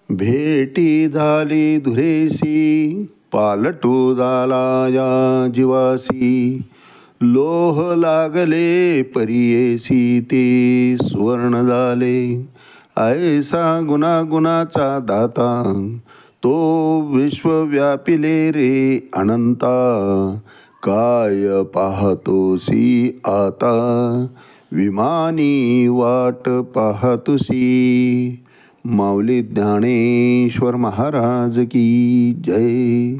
भेटी झाली धुरेसी, पालटू झाला या जीवासी. लोह लागले परियेसी, ते सुवर्ण झाले. ऐसा गुणागुणाचा दाता, तो विश्व व्यापिले रे अनंता. काय पाहतोसी आता, विमानी वाट पाहतोसी. माऊली ज्ञानेश्वर महाराज की जय.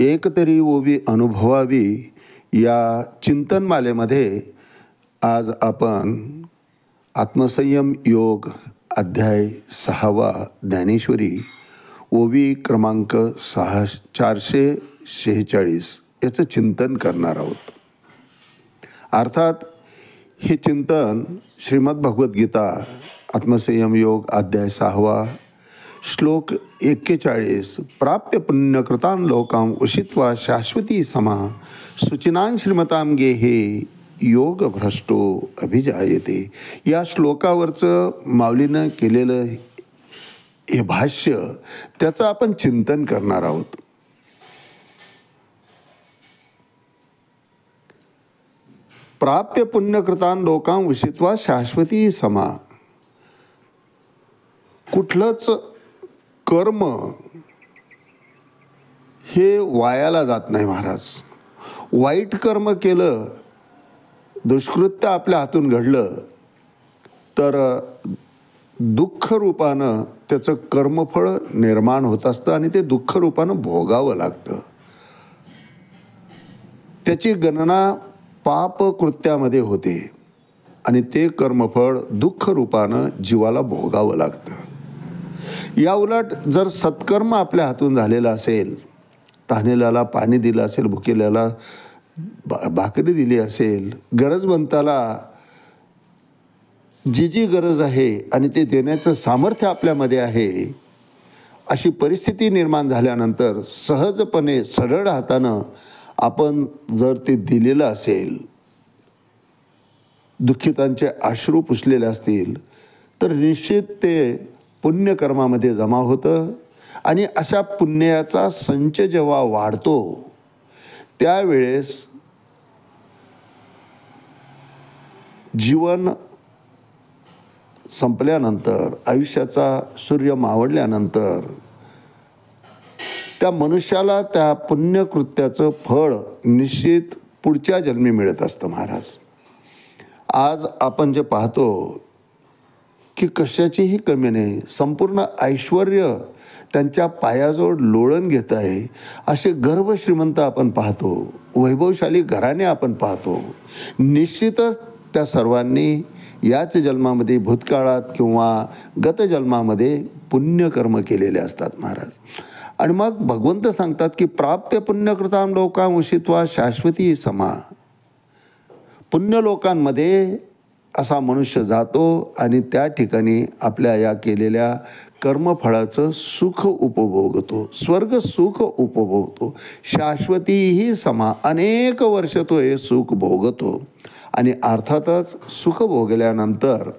एक तरी ओवी अनुभवावी या चिंतनमालेमध्ये आज आपण आत्मसंयम योग अध्याय 6 ज्ञानेश्वरी ओवी क्रमांक 446 याचं चिंतन करणार आहोत. अर्थात हे चिंतन श्रीमद भगवद्गीता आत्मसंयम योग अध्याय 6 श्लोक 41 प्राप्य पुण्यकृतां लोकां उषित्वा शाश्वती समा शुचिनां श्रीमतां गेहे योग भ्रष्टो अभिजायते या श्लोकावरचं माऊलीनं केलेलं हे भाष्य त्याचं आपण चिंतन करणार आहोत. प्राप्य पुण्यकृतां लोकां उषित्वा शाश्वती समा. कुठलंच कर्म हे वायाला जात नाही महाराज. वाईट कर्म केलं, दुष्कृत्य आपल्या हातून घडलं तर दुःख रूपानं त्याचं कर्मफळ निर्माण होत असतं आणि ते दुःख रूपानं भोगावं लागतं. त्याची गणना पाप कृत्यामध्ये होते आणि ते कर्मफळ दुःख रूपानं जीवाला भोगावं लागतं. या उलट जर सत्कर्म आपल्या हातून झालेलं असेल, तहानेल्याला पाणी दिलं असेल, भुकेल्याला भाकरी दिली असेल, गरजवंताला जी जी गरज आहे आणि ते देण्याचं सामर्थ्य आपल्यामध्ये आहे, अशी परिस्थिती निर्माण झाल्यानंतर सहजपणे सरळ हातानं आपण जर ते दिलेलं असेल, दुःखितांचे अश्रू पुसलेले असतील, तर निश्चित ते पुण्यकर्मामध्ये जमा होतं आणि अशा पुण्याचा संच जेव्हा वाढतो त्यावेळेस जीवन संपल्यानंतर, आयुष्याचा सूर्य मावळल्यानंतर त्या मनुष्याला त्या पुण्यकृत्याचं फळ निश्चित पुढच्या जन्मी मिळत असतं महाराज. आज आपण जे पाहतो की कशाचीही कमी नाही, संपूर्ण ऐश्वर्य त्यांच्या पायाजवळ लोळण घेत आहे असे गर्भ श्रीमंत आपण पाहतो, वैभवशाली घराणे आपण पाहतो. निश्चितच त्या सर्वांनी याच जन्मामध्ये, भूतकाळात किंवा गतजन्मामध्ये पुण्यकर्म केलेले असतात महाराज. आणि मग भगवंत सांगतात की प्राप्य पुण्यकृतां लोकां उषित्वा शाश्वती समा. पुण्य लोकांमध्ये असा मनुष्य जातो आणि त्या ठिकाणी आपल्या या केलेल्या कर्मफळाचं सुख उपभोगतो, स्वर्ग सुख उपभोगतो. शाश्वतीही समा, अनेक वर्ष तो हे सुख भोगतो आणि अर्थातच सुख भोगल्यानंतर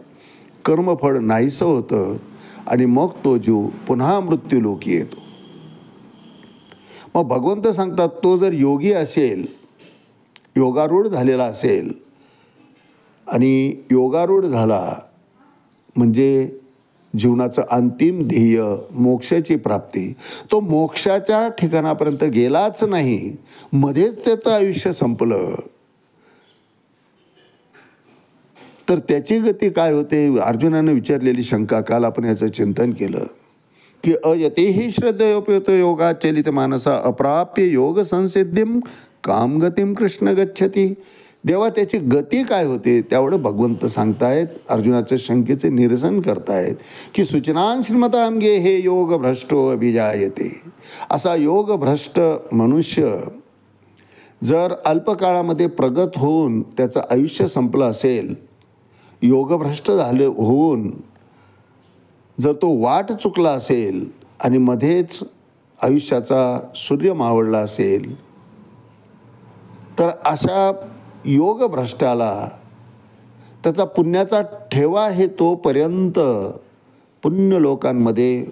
कर्मफळ नाहीसं होतं आणि मग तो जीव पुन्हा मृत्यूलोकी येतो. मग भगवंत सांगतात तो जर योगी असेल, योगारूढ झालेला असेल आणि योगारूढ झाला म्हणजे जीवनाचं अंतिम ध्येय मोक्षाची प्राप्ती, तो मोक्षाच्या ठिकाणापर्यंत गेलाच नाही, मध्येच त्याचं आयुष्य संपलं, तर त्याची गती काय होते? अर्जुनानं विचारलेली शंका काल आपण याचं चिंतन केलं की अयतेहि श्रद्धयोपेतो योगात चलित मानसा अप्राप्य योग संसिद्धिम कामगतीम कृष्ण गच्छती. देवा त्याची गती काय होते? त्यावेळं भगवंत सांगतायत, अर्जुनाच्या शंकेचे निरसन करतायत की सूचनां श्रीमतां गे हे योग भ्रष्टो अभिजायते. असा योग भ्रष्ट मनुष्य जर अल्पकाळामध्ये प्रगत होऊन त्याचं आयुष्य संपलं असेल, योगभ्रष्ट झाले होऊन जर तो वाट चुकला असेल आणि मध्येच आयुष्याचा सूर्य मावळला असेल, तर अशा योगभ्रष्टाला त्याचा पुण्याचा ठेवा हे तोपर्यंत पुण्य लोकांमध्ये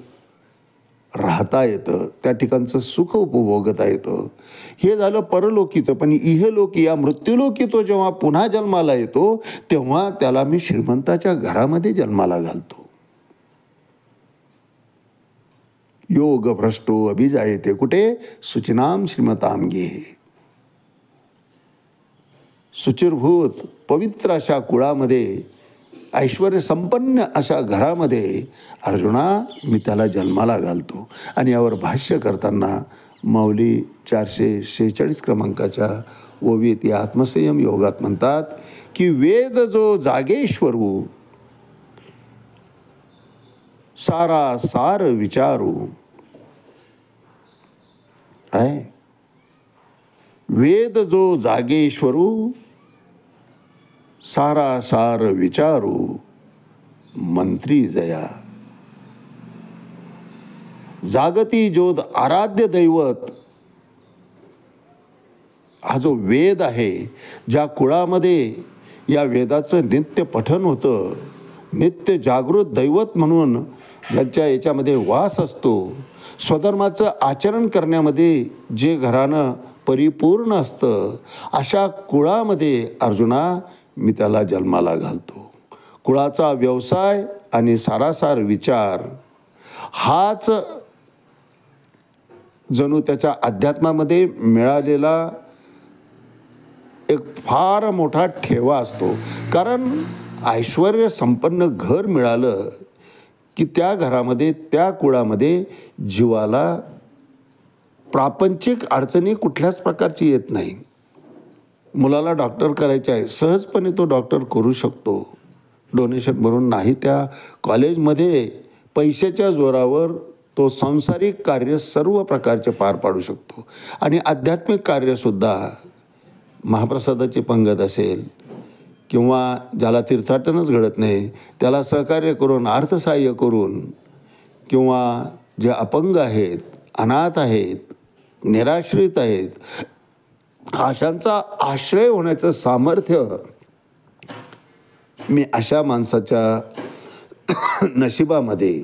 राहता येतं, त्या ठिकाणचं सुख उपभोगता येतं. हे झालं परलोकीचं. पण इहलोकी, या मृत्यूलोकी तो जेव्हा पुन्हा जन्माला येतो तेव्हा त्याला मी श्रीमंताच्या घरामध्ये जन्माला घालतो. योग भ्रष्टो अभिजायते कुठे? सुचिनाम श्रीमताम गेहे. सुचिरभूत पवित्र अशा कुळामध्ये, ऐश्वर संपन्न अशा घरामध्ये अर्जुना मी त्याला जन्माला घालतो. आणि यावर भाष्य करताना माऊली 446 क्रमांकाच्या ओवीत या आत्मसंयम योगात म्हणतात की वेद जो जागेश्वरू सारा सार विचारू आहे. वेद जो जागेश्वरू सारा सार विचारू मंत्री जया. जागती ज्योत आराध्य दैवत हा जो वेद आहे, ज्या कुळामध्ये या वेदाचं नित्य पठन होतं, नित्य जागृत दैवत म्हणून ज्यांच्या याच्यामध्ये वास असतो, स्वधर्माचं आचरण करण्यामध्ये जे घराणं परिपूर्ण असतं, अशा कुळामध्ये अर्जुना मी त्याला जन्माला घालतो. कुळाचा व्यवसाय आणि सारासार विचार हाच जणू त्याच्या अध्यात्मामध्ये मिळालेला एक फार मोठा ठेवा असतो. कारण ऐश्वर संपन्न घर मिळालं की त्या घरामध्ये, त्या कुळामध्ये जीवाला प्रापंचिक अडचणी कुठल्याच प्रकारची येत नाही. मुलाला डॉक्टर करायचे आहे, सहजपणे तो डॉक्टर करू शकतो, डोनेशन भरून. नाही त्या कॉलेजमध्ये पैशाच्या जोरावर तो सांसारिक कार्य सर्व प्रकारचे पार पाडू शकतो. आणि आध्यात्मिक कार्यसुद्धा, महाप्रसादाची पंगत असेल किंवा ज्याला तीर्थाटनच घडत नाही त्याला सहकार्य करून, अर्थसहाय्य करून, किंवा जे अपंग आहेत, अनाथ आहेत, निराश्रित आहेत, अशांचा आश्रय होण्याचं सामर्थ्य मी अशा माणसाच्या नशिबामध्ये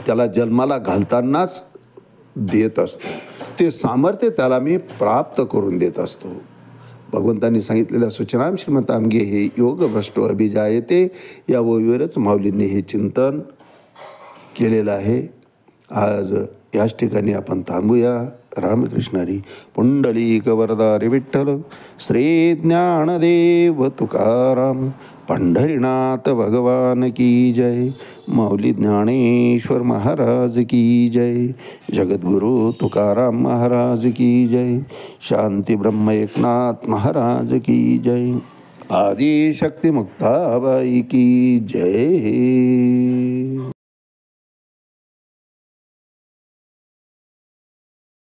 त्याला जन्माला घालतानाच देत असतो. ते सामर्थ्य त्याला मी प्राप्त करून देत असतो. भगवंतांनी सांगितलेल्या सूचनाम श्रीमताम गे हे योग भ्रष्टो अभिजायते, या ओवीवरच माऊलींनी हे चिंतन केलेलं आहे. आज याच ठिकाणी आपण थांबूया. रामकृष्णारी. पुंडलिक वरदारी विठ्ठल श्री ज्ञानदेव तुकाराम. पंढरीनाथ भगवान की जय. माऊली ज्ञानेश्वर महाराज की जय. जगद्गुरु तुकाराम महाराज की जय. शांती ब्रह्म एकनाथ महाराज की जय. आदिशक्ती मुक्ताबाई की जय.